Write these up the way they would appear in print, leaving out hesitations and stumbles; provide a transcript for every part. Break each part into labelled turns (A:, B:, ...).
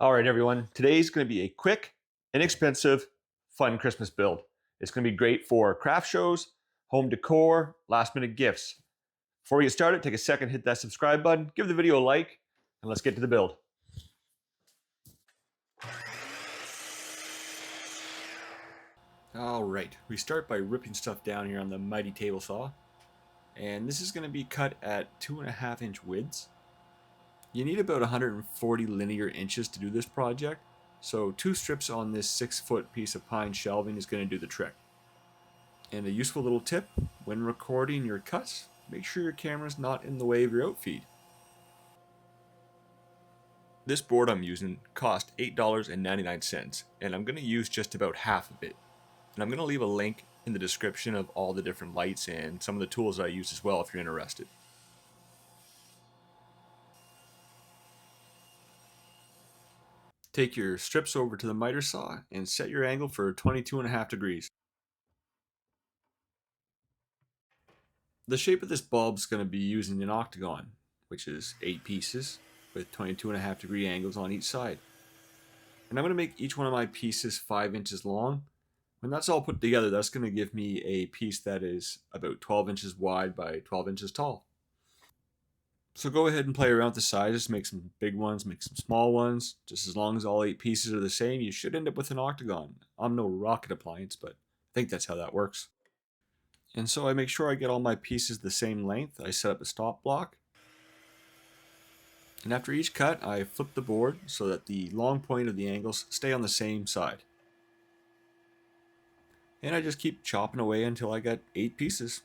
A: All right, everyone. Today's going to be a quick, inexpensive, fun Christmas build. It's going to be great for craft shows, home decor, last minute gifts. Before we get started, take a second, hit that subscribe button, give the video a like, and let's get to the build. All right, we start by ripping stuff down here on the mighty table saw. And this is going to be cut at 2.5-inch widths. You need about 140 linear inches to do this project, so 2 strips on this 6-foot piece of pine shelving is going to do the trick. And a useful little tip, when recording your cuts, make sure your camera's not in the way of your outfeed. This board I'm using cost $8.99, and I'm going to use just about half of it. And I'm going to leave a link in the description of all the different lights and some of the tools I use as well if you're interested. Take your strips over to the miter saw and set your angle for 22.5 degrees. The shape of this bulb is going to be using an octagon, which is 8 pieces with 22.5 degree angles on each side. And I'm going to make each one of my pieces 5 inches long. When that's all put together, that's going to give me a piece that is about 12 inches wide by 12 inches tall. So go ahead and play around with the sizes, make some big ones, make some small ones. Just as long as all 8 pieces are the same, you should end up with an octagon. I'm no rocket appliance, but I think that's how that works. And so I make sure I get all my pieces the same length. I set up a stop block. And after each cut, I flip the board so that the long point of the angles stay on the same side. And I just keep chopping away until I get 8 pieces.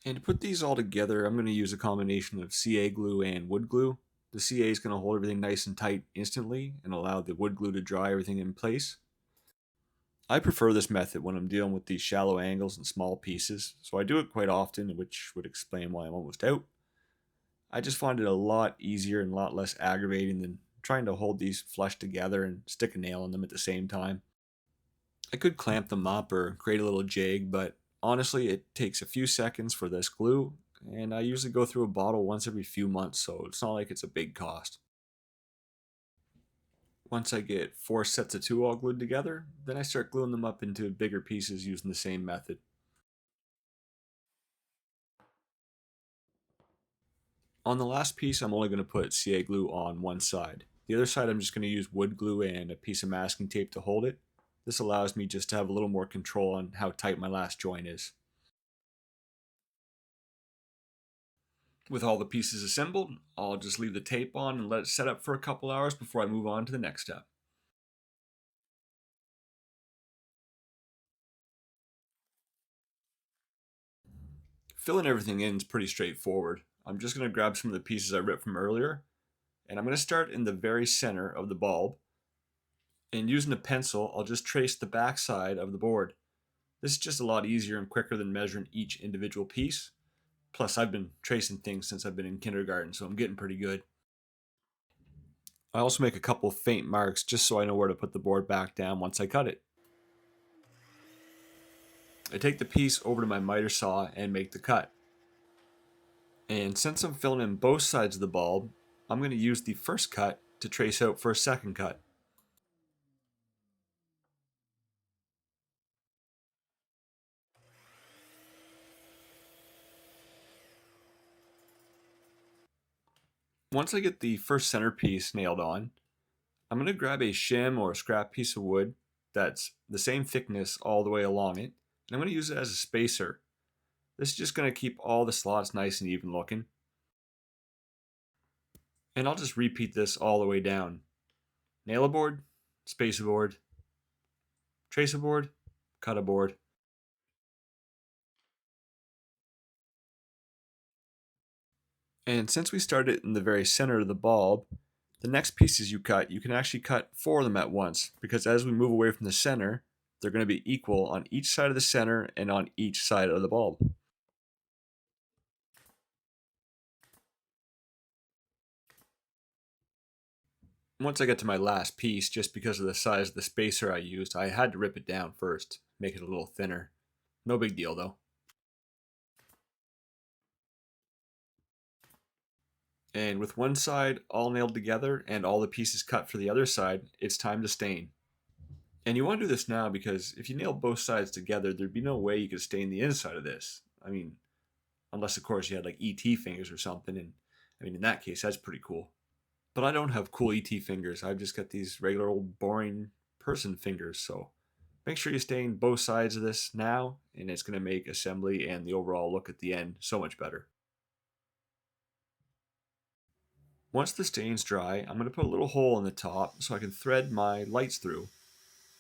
A: And to put these all together, I'm going to use a combination of CA glue and wood glue. The CA is going to hold everything nice and tight instantly and allow the wood glue to dry everything in place. I prefer this method when I'm dealing with these shallow angles and small pieces, so I do it quite often, which would explain why I'm almost out. I just find it a lot easier and a lot less aggravating than trying to hold these flush together and stick a nail in them at the same time. I could clamp them up or create a little jig, but honestly, it takes a few seconds for this glue, and I usually go through a bottle once every few months, so it's not like it's a big cost. Once I get 4 sets of 2 all glued together, then I start gluing them up into bigger pieces using the same method. On the last piece, I'm only going to put CA glue on one side. The other side, I'm just going to use wood glue and a piece of masking tape to hold it. This allows me just to have a little more control on how tight my last joint is. With all the pieces assembled, I'll just leave the tape on and let it set up for a couple hours before I move on to the next step. Filling everything in is pretty straightforward. I'm just going to grab some of the pieces I ripped from earlier, and I'm going to start in the very center of the bulb. And using a pencil, I'll just trace the back side of the board. This is just a lot easier and quicker than measuring each individual piece. Plus, I've been tracing things since I've been in kindergarten, so I'm getting pretty good. I also make a couple faint marks just so I know where to put the board back down once I cut it. I take the piece over to my miter saw and make the cut. And since I'm filling in both sides of the bulb, I'm going to use the first cut to trace out for a second cut. Once I get the first centerpiece nailed on, I'm going to grab a shim or a scrap piece of wood that's the same thickness all the way along it, and I'm going to use it as a spacer. This is just going to keep all the slots nice and even looking. And I'll just repeat this all the way down. Nail a board, space a board, trace a board, cut a board. And since we started in the very center of the bulb, the next pieces you cut, you can actually cut 4 of them at once, because as we move away from the center, they're going to be equal on each side of the center and on each side of the bulb. Once I get to my last piece, just because of the size of the spacer I used, I had to rip it down first, make it a little thinner. No big deal though. And with one side all nailed together and all the pieces cut for the other side, it's time to stain. And you want to do this now because if you nail both sides together, there'd be no way you could stain the inside of this. I mean, unless of course you had like ET fingers or something, and I mean in that case that's pretty cool. But I don't have cool ET fingers. I've just got these regular old boring person fingers, so make sure you stain both sides of this now, and it's going to make assembly and the overall look at the end so much better. Once the stain's dry, I'm going to put a little hole in the top so I can thread my lights through.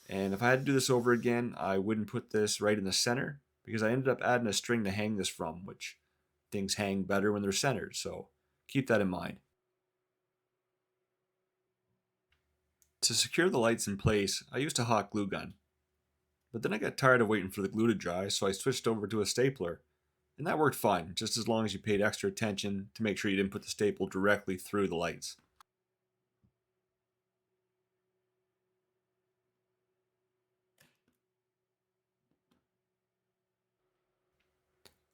A: And if I had to do this over again, I wouldn't put this right in the center because I ended up adding a string to hang this from, which things hang better when they're centered, so keep that in mind. To secure the lights in place, I used a hot glue gun. But then I got tired of waiting for the glue to dry, so I switched over to a stapler. And that worked fine, just as long as you paid extra attention to make sure you didn't put the staple directly through the lights.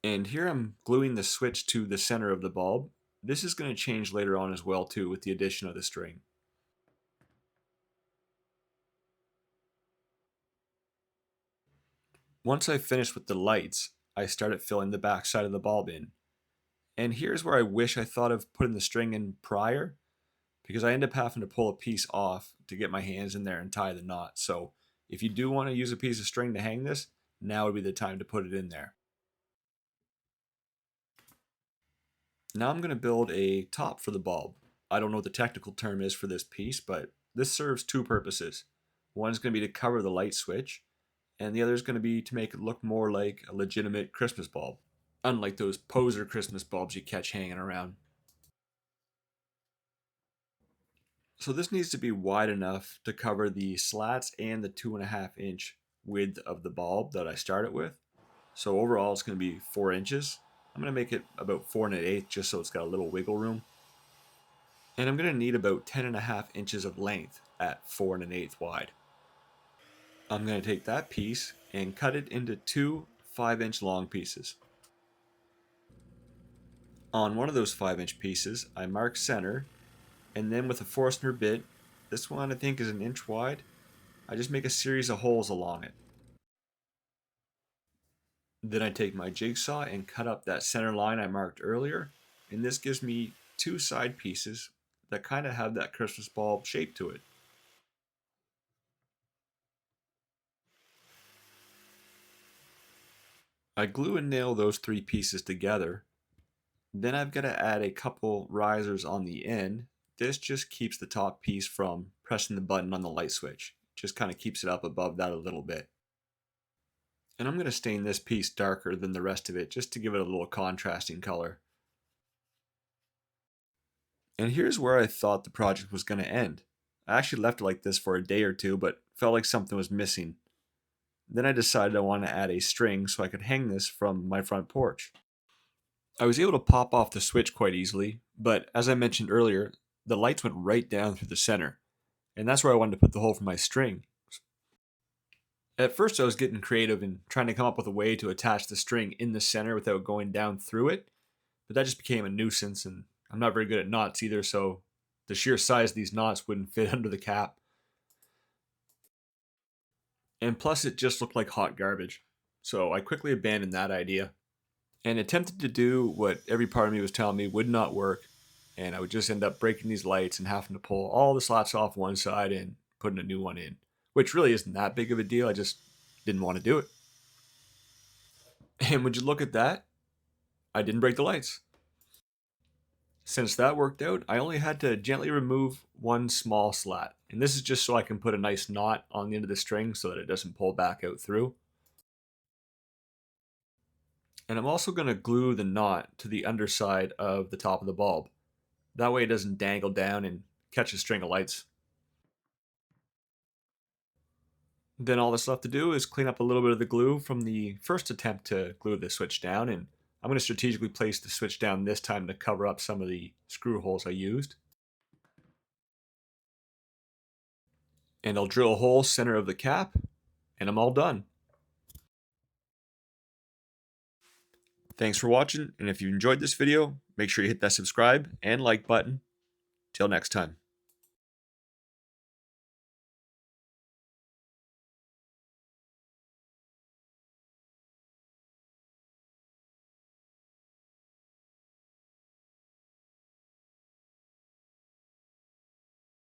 A: And here I'm gluing the switch to the center of the bulb. This is going to change later on as well too with the addition of the string. Once I finished with the lights, I started filling the back side of the bulb in. And here's where I wish I thought of putting the string in prior, because I end up having to pull a piece off to get my hands in there and tie the knot. So if you do want to use a piece of string to hang this, now would be the time to put it in there. Now I'm going to build a top for the bulb. I don't know what the technical term is for this piece, but this serves two purposes. One is going to be to cover the light switch, and the other is going to be to make it look more like a legitimate Christmas bulb, unlike those poser Christmas bulbs you catch hanging around. So this needs to be wide enough to cover the slats and the 2.5 inch width of the bulb that I started with. So overall it's going to be 4 inches. I'm going to make it about 4 1/8 just so it's got a little wiggle room. And I'm going to need about 10.5 inches of length at 4 1/8 wide. I'm going to take that piece and cut it into two 5 inch long pieces. On one of those 5 inch pieces, I mark center, and then with a Forstner bit, this one I think is 1 inch wide, I just make a series of holes along it. Then I take my jigsaw and cut up that center line I marked earlier, and this gives me two side pieces that kind of have that Christmas bulb shape to it. I glue and nail those three pieces together. Then I've got to add a couple risers on the end. This just keeps the top piece from pressing the button on the light switch. Just kind of keeps it up above that a little bit. And I'm going to stain this piece darker than the rest of it just to give it a little contrasting color. And here's where I thought the project was going to end. I actually left it like this for a day or two, but felt like something was missing. Then I decided I wanted to add a string so I could hang this from my front porch. I was able to pop off the switch quite easily, but as I mentioned earlier, the lights went right down through the center, and that's where I wanted to put the hole for my string. At first I was getting creative and trying to come up with a way to attach the string in the center without going down through it, but that just became a nuisance, and I'm not very good at knots either, so the sheer size of these knots wouldn't fit under the cap. And plus it just looked like hot garbage. So I quickly abandoned that idea and attempted to do what every part of me was telling me would not work, and I would just end up breaking these lights and having to pull all the slots off one side and putting a new one in, which really isn't that big of a deal. I just didn't want to do it. And would you look at that? I didn't break the lights. Since that worked out, I only had to gently remove one small slat. And this is just so I can put a nice knot on the end of the string so that it doesn't pull back out through. And I'm also going to glue the knot to the underside of the top of the bulb. That way it doesn't dangle down and catch a string of lights. Then all that's left to do is clean up a little bit of the glue from the first attempt to glue the switch down, and I'm going to strategically place the switch down this time to cover up some of the screw holes I used. And I'll drill a hole center of the cap, and I'm all done. Thanks for watching, and if you enjoyed this video, make sure you hit that subscribe and like button. Till next time.